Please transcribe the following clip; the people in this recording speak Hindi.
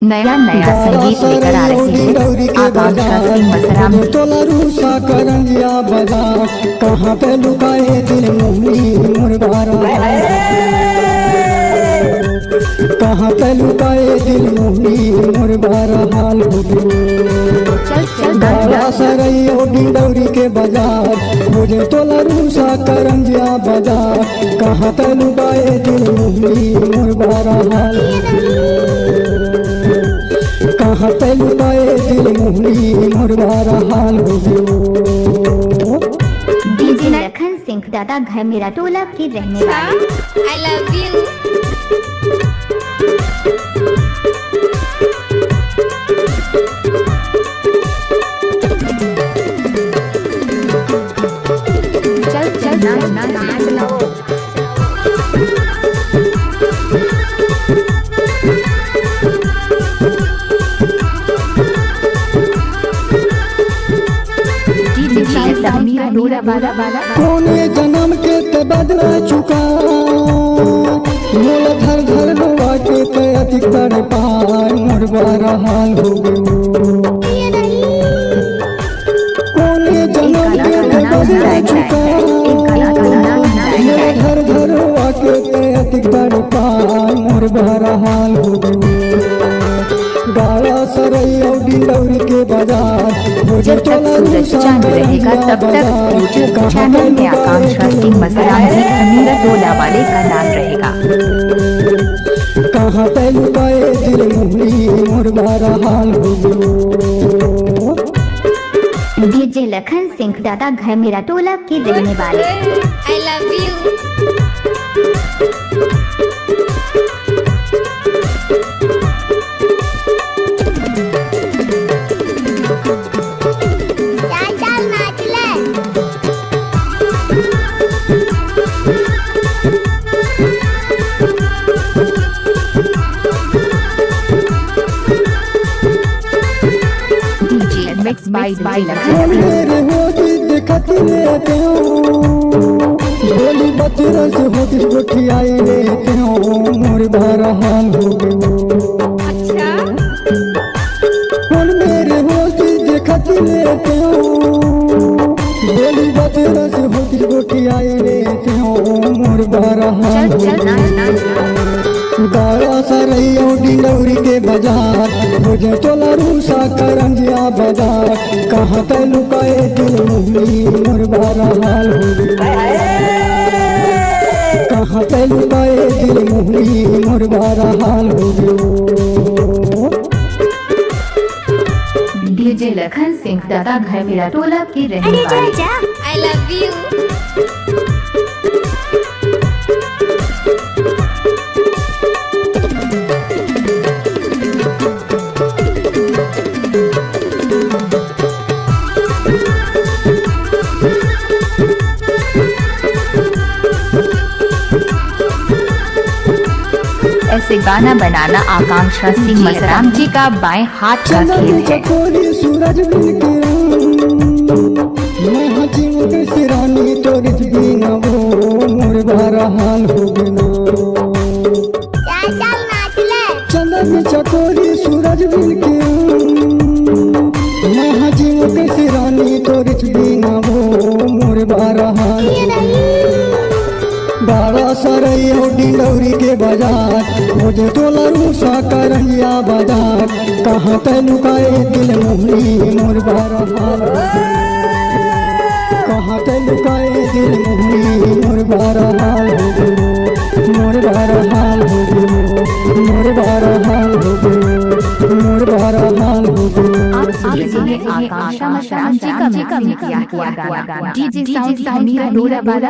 नया नया संगीत लेकर आ रही है आकांक्षा सिंह मसराम जी। तोला रूसा करंगिया बजा कहाँ पे लुकाए दिल मुहनी मुरबारा, कहाँ पे लुकाए दिल मुहनी मुरबारा हाल हो सरैयो डिंडौरी के बाजार मुझे तोला रूसा करंगिया बजा कहाँ पे लुकाए दिल मुहनी मुरबारा हाल, कहाँ पे लुकाए दिल मुहनी मुरबारा हाल हो। डीजे लखन सिंह दादा घर मेरा टोला के रहने वाले। I love you। चल चल नाच लो। कोने जन्म के ते बदला चुका मोल धर धर लोआ के ते अधिक कर पार मुरबारा हाल हो कोने जन्म के ते बदला चुका मोल धर धर लोआ के ते अधिक कर पार मुरबारा हाल हो। गाया सरैया डिंडौरी के बाजार जब तक सूरज चांद रहेगा तब तक यूट्यूब चैनल में आकांक्षा सिंह मसराम जी मेरा टोला वाले का नाम रहेगा। कहाँ पे लुकाए दिल मुहनी मुरबारा हाल हो। डीजे लखन सिंह दादा घर मेरा टोला के रहने वाले। I love you। Mix by मेरे होती देखत लेते हो बोली बतरस होती गोठियाई लेते हो मुरबारा हाल हो। अच्छा मेरे होती देखत लेते हो बोली बतरस होती गोठियाई लेते हो मुरबारा हाल हो। गाया सरैयो डिंडौरी के बाजार मुझे तोला रूसा करंगिया बाजार कहाँ पे लुकाए दिल मुहनी मुरबारा हाल हो। कहाँ पे लुकाए दिल मुहनी मुरबारा हाल हो। डीजे लखन सिंह दादा घर मेरा टोला के रहने वाले। I love you। ऐसे गाना बनाना आकांक्षा सिंह मसराम जी का बाएं हाथ का खेल है। सूरज सिरानी तो बिना वो मुरबारा हाल हो चंदन चकोरी सूरज महाजीव के सिरानी तो बिना वो मुरबारा हाल गाड़ा सरैयो डिंडौरी के बाजार मुझे तोला रूसा करंगिया बाजार कहाँ पे लुकाए दिल मुहनी मुरबारा हाल, कहाँ पे लुकाए दिल मुहनी मुरबारा हाल हो। मुरबारा हाल हो मुरबारा हाल हो मुरबारा हाल हो। आकांक्षा मसराम जी का किया गाना डीजे साउंड मेरा टोला वाला।